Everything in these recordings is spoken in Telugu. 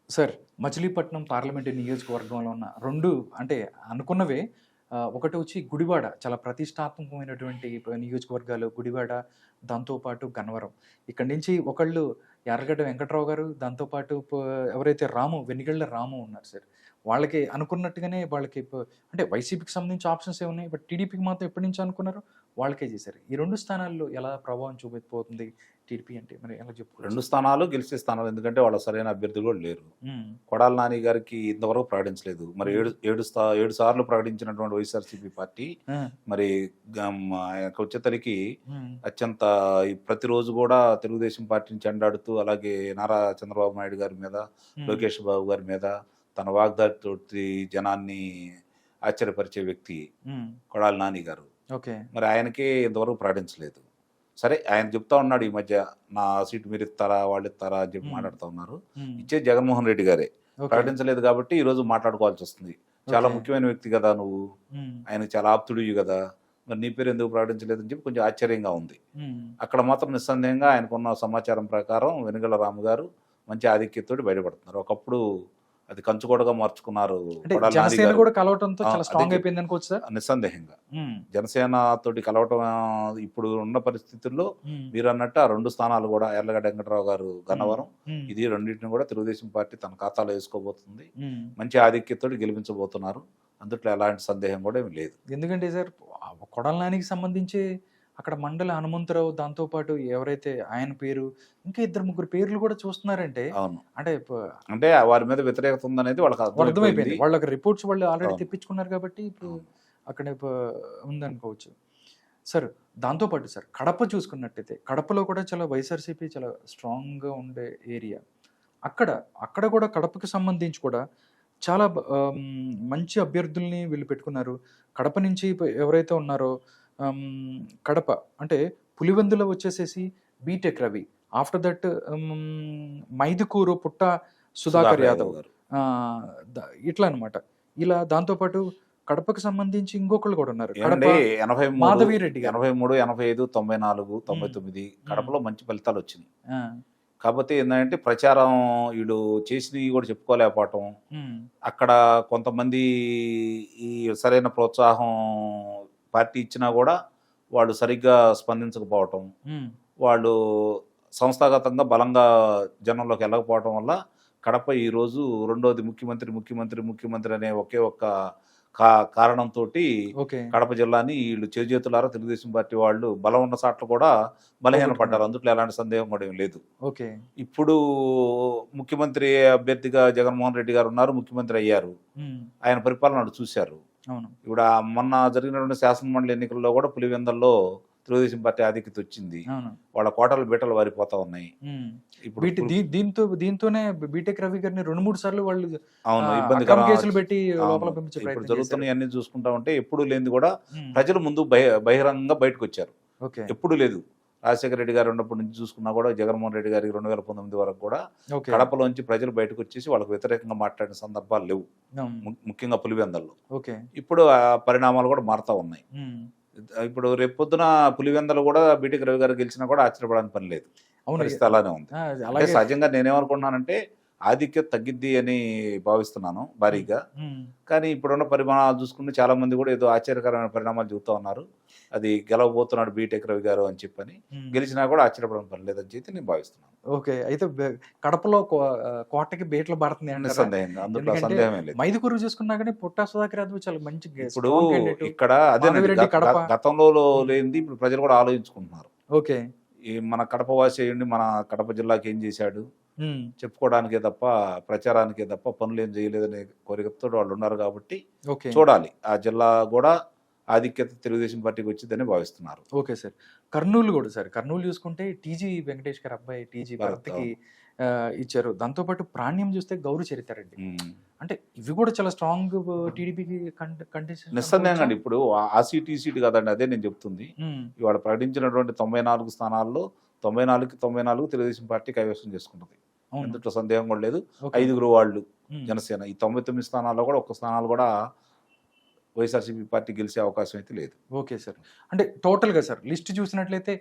సార్, మచిలీపట్నం పార్లమెంటు నియోజకవర్గంలో ఉన్న 2 అంటే అనుకున్నవే ఒకటి వచ్చి గుడివాడ చాలా ప్రతిష్టాత్మకమైనటువంటి నియోజకవర్గాలు గుడివాడ, దాంతో పాటు గన్నవరం. ఇక్కడి నుంచి ఒకళ్ళు యార్లగడ్డ వెంకట్రావు గారు, దాంతో పాటు ఎవరైతే వెనిగళ్ల రాము ఉన్నారు సార్. వాళ్ళకి అనుకున్నట్టుగానే వాళ్ళకి అంటే వైసీపీకి సంబంధించి ఆప్షన్స్ ఉన్నాయి. బట్ టీడీపీకి మాత్రం ఎప్పటి నుంచో అనుకున్నారో వాళ్ళకే చేశారు. ఈ 2 స్థానాల్లో ఎలా ప్రభావం చూపబోతుంది టీడీపీ అంటే మరి ఎలా చెప్పుకోవచ్చు? 2 స్థానాలు గెలిచే స్థానాలు. ఎందుకంటే వాళ్ళ సరైన అభ్యర్థి కూడా లేరు. హ్మ్. కొడాల నాని గారికి ఇంతవరకు ప్రకటించలేదు. మరి హ్మ్. 7 సార్లు ప్రకటించినటువంటి వైఎస్ఆర్సీపీ పార్టీ ఆ! మరి ఆయనకు వచ్చేసరికి హ్మ్. అత్యంత ప్రతిరోజు కూడా తెలుగుదేశం పార్టీని చెండాడుతూ, అలాగే నారా చంద్రబాబు నాయుడు గారి మీద, హ్మ్. లోకేష్ బాబు గారి మీద తన వాగ్దాటితోటి జనాన్ని ఆశ్చర్యపరిచే వ్యక్తి హ్మ్. కొడాల నాని గారు. ఓకే. మరి ఆయనకే ఇంతవరకు ప్రకటించలేదు. సరే, ఆయన చెప్తా ఉన్నాడు ఈ మధ్య, నా సీటు మీరు ఇస్తారా, వాళ్ళు ఇస్తారా అని చెప్పి హ్మ్. మాట్లాడుతూ ఉన్నారు. హ్మ్. ఇచ్చేది జగన్మోహన్ రెడ్డి గారే. ఓకే. ప్రకటించలేదు కాబట్టి ఈరోజు మాట్లాడుకోవాల్సి వస్తుంది. చాలా ఓకే. ముఖ్యమైన వ్యక్తి కదా నువ్వు, హ్మ్. ఆయనకు చాలా ఆప్తుడివి కదా, మరి నీ పేరు ఎందుకు ప్రకటించలేదని చెప్పి కొంచెం ఆశ్చర్యంగా ఉంది. హ్మ్. అక్కడ మాత్రం నిస్సందేహంగా ఆయనకున్న సమాచారం ప్రకారం వెనుగళ్ల రాము గారు మంచి ఆధిక్యతతో బయటపడుతున్నారు. ఒకప్పుడు అది కంచుకోటగా మార్చుకున్నారు అంటే కొడాలి నాని జనసేన గారు. కూడా కలవటంతో చాలా అదే స్ట్రాంగ్ అయిపోయింది అనుకోవచ్చు సార్? నిస్సందేహంగా హ్మ్. జనసేన తోటి కలవటం ఇప్పుడు ఉన్న పరిస్థితుల్లో హ్మ్. మీరు అన్నట్టు ఆ 2 స్థానాలు కూడా యార్లగడ్డ వెంకటరావు గారు హ్మ్. గన్నవరం, హ్మ్. ఇది రెండింటిని కూడా తెలుగుదేశం పార్టీ తన ఖాతాలో వేసుకోబోతుంది. హ్మ్. మంచి ఆధిక్యతతో గెలిపించబోతున్నారు. అందుట్లో ఎలాంటి సందేహం కూడా ఏమి లేదు. ఎందుకంటే సార్ కొడాల నానికి సంబంధించి అక్కడ మండలి హనుమంతరావు దాంతో పాటు ఎవరైతే ఆయన పేరు ఇంకా ఇద్దరు ముగ్గురు పేర్లు కూడా చూస్తున్నారంటే అవును. అంటే అంటే వారి మీద వ్యతిరేకత ఉందనేది వాళ్ళకి అర్థమైపోయింది. అర్థమైపోయింది. వాళ్ళకి రిపోర్ట్స్ వాళ్ళు ఆల్రెడీ అవును. తెప్పించుకున్నారు కాబట్టి ఇప్పుడు అవును. అక్కడ ఉందనుకోవచ్చు. సార్, దాంతో పాటు సార్ కడప చూసుకున్నట్టయితే కడపలో కూడా చాలా వైఎస్ఆర్‌సీపీ చాలా స్ట్రాంగ్‌గా ఉండే ఏరియా. అక్కడ, అక్కడ కూడా కడపకి సంబంధించి కూడా చాలా మంచి అభ్యర్థుల్ని వీళ్ళు పెట్టుకున్నారు. కడప నుంచి ఎవరైతే ఉన్నారో కడప అంటే పులివెందుల వచ్చేసేసి B Tech Ravi. After that Mydukur Putta Sudhakar Sudhakar Yadav Yadav. గారు. ఆహ్, ద ఇట్లా అన్నమాట. ఇలా దాంతో పాటు కడపకి సంబంధించి ఇంకొకళ్ళు కూడా ఉన్నారు. కడప ఏమండి 83, మాధవిరెడ్డి గారు. 83, 85, 94, హ్మ్. 99 హ్మ్. కడపలో మంచి ఫలితాలు వచ్చినాయి. ఆ! కాకపోతే ఏందంటే ప్రచారం వీళ్ళు చేసినవి కూడా చెప్పుకోలేకపోవటం. హ్మ్. అక్కడ కొంతమంది ఈ సరైన ప్రోత్సాహం పార్టీ ఇచ్చినా కూడా వాళ్ళు సరిగ్గా స్పందించకపోవటం. హ్మ్. వాళ్ళు సంస్థాగతంగా బలంగా జనంలోకి వెళ్ళకపోవటం వల్ల కడప ఈరోజు రెండోది ముఖ్యమంత్రి అనే ఒకే ఒక్క కారణంతోటి ఓకే. కడప జిల్లాని వీళ్ళు చేజేతులారా తెలుగుదేశం పార్టీ వాళ్ళు బలం ఉన్న సాట్లు కూడా బలహీనపడ్డారు. పోగొట్టుకున్నారు. అందుట్లో ఎలాంటి సందేహం కూడా ఏం లేదు. ఓకే. ఇప్పుడు ముఖ్యమంత్రి అభ్యర్థిగా జగన్మోహన్ రెడ్డి గారు ఉన్నారు. ముఖ్యమంత్రి అయ్యారు. హ్మ్. ఆయన పరిపాలన వాళ్ళు చూశారు. అవును. ఇప్పుడు మొన్న జరిగినటువంటి శాసనమండలి ఎన్నికల్లో కూడా పులివెందల్లో తెలుగుదేశం పార్టీ ఆధిక్యత వచ్చింది. అవును. వాళ్ళ కోటలు బీటలు వారిపోతా ఉన్నాయి. హ్మ్. ఇప్పుడు దీంతోనే బీటెక్ రవి గారిని 2, 3 సార్లు వాళ్ళు అవును, అక్రమ ఇబ్బందికరం. కేసులు పెట్టి అవును, లోపల పంపించే ఇప్పుడు ప్రయత్నం చేశారు. జరుగుతున్నవన్నీ చూసుకుంటా ఉంటే ఎప్పుడు లేనిది కూడా హ్మ్. ప్రజలు ముందు బహిరంగంగా బయటకొచ్చారు. ఓకే. ఎప్పుడు లేదు. రాజశేఖర రెడ్డి గారు ఉన్నప్పటి నుంచి చూసుకున్నా కూడా, జగన్మోహన్ రెడ్డి గారికి 2019 వరకు కూడా ఓకే. కడపలోంచి ప్రజలు బయటకు వచ్చేసి వాళ్ళకు వ్యతిరేకంగా మాట్లాడిన సందర్భాలు లేవు. అవును. ముఖ్యంగా పులివెందల్లో. ఓకే. ఇప్పుడు ఆ పరిణామాలు కూడా మారుతా ఉన్నాయి. హ్మ్. ఇప్పుడు రేపొద్దున పులివెందలు కూడా బీటెక్ రవి గారు గెలిచినా కూడా ఆశ్చర్యపడని పని లేదు. అవును. పరిస్థితి అలానే ఉంది. అంటే అలాగే. సహజంగా నేనేమనుకుంటున్నానంటే ఆధిక్యత తగ్గిద్ది అని భావిస్తున్నాను హ్మ్. భారీగా. హ్మ్. కానీ ఇప్పుడున్న పరిమాణాలు చూసుకుంటే చాలా మంది కూడా ఏదో ఆశ్చర్యకరమైన పరిణామాలు చెబుతా ఉన్నారు. అది గెలవబోతున్నాడు బీటెక్ రవి గారు అని చెప్పని. హ్మ్. గెలిచినా కూడా ఆశ్చర్యపడని పని లేదని చెప్పి నేను భావిస్తున్నాను. ఓకే. అయితే కడపలో కోటకి బీటలు పడుతుంది అంటారా? నిస్సందేహంగా అందుట్లో ఎందుకంటే సందేహమే లేదు. మైదుకూరు చూసుకున్నా గాని పుట్టా సుధాకర్ యాదవ్ చాలా మంచి ఇప్పుడు స్ట్రాంగ్ క్యాండిడేట్. ఇక్కడ అదేనండి, మాధవిరెడ్డి కడప. గతంలో హ్మ్. లేనిది ఇప్పుడు ప్రజలు కూడా ఆలోచించుకుంటున్నారు. ఓకే. ఈ మన కడప వాసి అయ్యుండి మన కడప జిల్లాకి ఏం చేశాడు హ్మ్. చెప్పుకోవడానికే తప్ప, ప్రచారానికే తప్ప పనులు ఏం చేయలేదనే కోరికతో వాళ్ళు ఉన్నారు కాబట్టి ఓకే. చూడాలి. ఆ జిల్లా కూడా ఆధిక్యత తెలుగుదేశం పార్టీకి వచ్చిందని భావిస్తున్నారు. Okay sir. కర్నూలు గూడా సార్. కర్నూలు చూసుకుంటే టీజీ వెంకటేష్ గారి అబ్బాయి టీజీ భరత్, భరత్‌కి అవును. ఇచ్చారు. దాంతో పాటు ప్రాణ్యం చూస్తే గౌరు చరితారెడ్డి. ఉమ్. అంటే ఇవి కూడా చాలా స్ట్రాంగ్ టీడీపీకి కంటెస్టెంట్స్ నిస్సందేహంగా అనుకోవచ్చా? అండి. ఇప్పుడు ఆ సీట్ ఈ సీట్ కాదండి, అదే నేను చెప్తుంది. హ్మ్. ఇవాళ ప్రకటించినటువంటి 94 స్థానాల్లో 94కి 94 తెలుగుదేశం పార్టీ కైవసం చేసుకుంటుంది. అవును. ఎందుట్లో సందేహం కూడా లేదు. ఓకే. 5గురు వాళ్ళు హ్మ్. జనసేన. ఈ 99 స్థానాల్లో కూడా ఒక్క స్థానాలు కూడా వైఎస్ఆర్సీపీ పార్టీ గెలిచే అవకాశం అయితే లేదు. Okay sir. అంటే టోటల్‌గా సార్ లిస్ట్ చూసినట్లయితే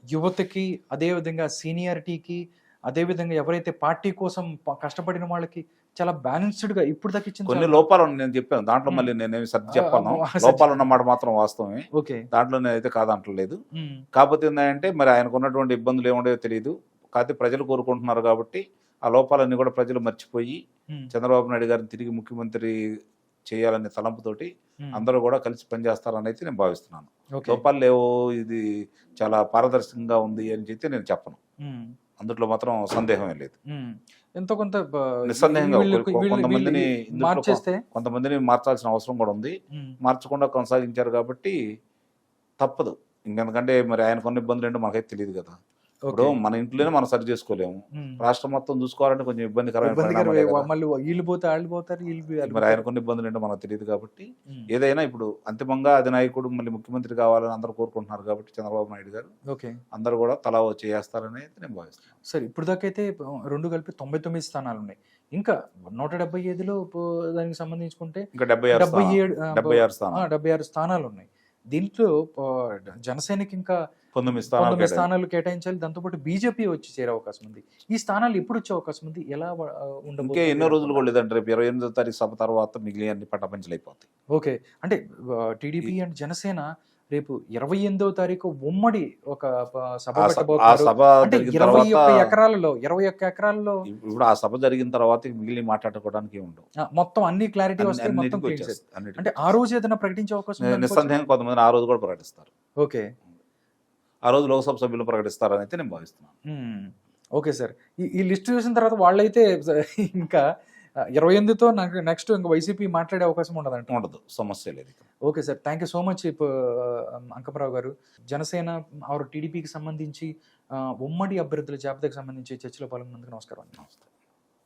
యువతకి, అదే విధంగా సీనియారిటీకి అదేవిధంగా ఎవరైతే పార్టీ కోసం కష్టపడిన వాళ్ళకి చాలా బ్యాలెన్స్డ్గా ఇప్పుడు దాకా ఇచ్చిన కొన్ని లోపాలు ఉన్నాయి, నేను చెప్పాను దాంట్లో. ఉమ్. మళ్ళీ నేనేమి సర్ది ఆ, చెప్పాను, సరే. లోపాలు ఉన్నమాట మాత్రం వాస్తవమే, ఓకే. దాంట్లో నేనైతే కాదంటలేదు. ఉమ్, కాకపోతే ఏంటంటే మరి ఆయనకు ఉన్నటువంటి ఇబ్బందులు ఏముండేదో తెలియదు, కాకపోతే ప్రజలు కోరుకుంటున్నారు కాబట్టి ఆ లోపాలన్నీ కూడా ప్రజలు మర్చిపోయి ఉమ్, చంద్రబాబు నాయుడు గారిని తిరిగి ముఖ్యమంత్రి చేయాలనే తలంపుతోటి ఉమ్. అందరూ కూడా కలిసి పనిచేస్తారని అయితే నేను భావిస్తున్నాను. ఓకే. లోపాలు లేవో, ఇది చాలా పారదర్శకంగా ఉంది అని చెప్పి నేను చెప్పను, ఉమ్, అందులో మాత్రం సందేహమే లేదు. ఉమ్. ఎంతో కొంత నిస్సందేహంగా కొంతమందిని మార్చేస్తే కొంతమందిని మార్చాల్సిన అవసరం కూడా ఉంది, ఉమ్, మార్చకుండా కొనసాగించారు కాబట్టి తప్పదు. ఇంకెందుకంటే మరి ఆయన కొన్ని ఇబ్బందులు ఏంటో మనకైతే తెలియదు కదా. ఇప్పుడు ఓకే. మన ఇంట్లోనే మనం సరి చేసుకోలేము, ఉమ్. రాష్ట్రం మొత్తం చూసుకోవాలంటే కొంచెం ఇబ్బందికరమైన ఇబ్బందికర పరిణామాలే కదా. మళ్ళీ వీళ్ళు పోతే వాళ్ళు పోతారు, వీళ్ళు మరి ఆయన కొన్ని ఇబ్బందులు ఏంటో మనకు తెలియదు కాబట్టి ఉమ్, ఏదైనా ఇప్పుడు అంతిమంగా అధినాయకుడు మళ్ళీ ముఖ్యమంత్రి కావాలని అందరూ కోరుకుంటున్నారు కాబట్టి చంద్రబాబు నాయుడు గారు ఓకే. అందరూ కూడా తలా చేస్తారని అయితే నేను భావిస్తున్నాను. సరే, ఇప్పుడు దాకైతే రెండు కలిపి 99 స్థానాలు ఉన్నాయి. ఇంకా 175లో దానికి సంబంధించుకుంటే ఇంకా 77 76 స్థానాలు 76 స్థానాలు ఉన్నాయి. దీంట్లో జనసేనకి ఇంకా 9 స్థానాలు 19 స్థానాలు కేటాయించాలి. దాంతోపాటు బీజేపీ వచ్చి చేరే అవకాశం ఉంది. ఈ స్థానాలు ఎప్పుడు వచ్చే అవకాశం ఉంది? ఎలా ఇంకే ఉండబోతుంది? ఎన్నో రోజులు కూడా లేదంటే రేపు 28వ తారీఖు సభ తర్వాత మిగిలిన అన్ని పట్టపంచలు అయిపోతాయి. ఓకే. అంటే టీడీపీ అండ్ జనసేన రేపు 28వ తారీఖు ఉమ్మడి ఒక సభ ఆ పెట్టబోతున్నారు. సభ అంటే జరిగిన 21 తర్వాత ఎకరాలలో 21 ఎకరాల్లో ఇప్పుడు ఆ సభ జరిగిన తర్వాత మిగిలిన మాట్లాడుకోవడానికి ఉండవు, మొత్తం అన్ని క్లారిటీ వస్తే మొత్తం అన్నిటికీ clean చేస్తారు. వచ్చేస్తాయి, అన్నిటికీ. అంటే ఆ రోజు ఏదైనా ప్రకటించే అవకాశం ఉందా? నిస్సందేహంగా కొంతమంది ఆ రోజు కూడా ప్రకటిస్తారు, ఓకే. ఆ రోజు లోక్సభ సభ్యులు ప్రకటిస్తారని అయితే నేను భావిస్తున్నాను. Okay sir. ఈ లిస్ట్ చూసిన తర్వాత వాళ్ళైతే ఇంకా 28తో నాకు నెక్స్ట్ ఇంకా వైసీపీ మాట్లాడే అవకాశం ఉండదంట. ఉండదు, సమస్య లేదు. Okay sir, thank you so much Ankamarao గారు. జనసేన ఆరు టీడీపీకి సంబంధించి ఉమ్మడి అభ్యర్థుల జాబితాకు సంబంధించి చర్చలో పాల్గొన్నందుకు నమస్కారం. నమస్తే.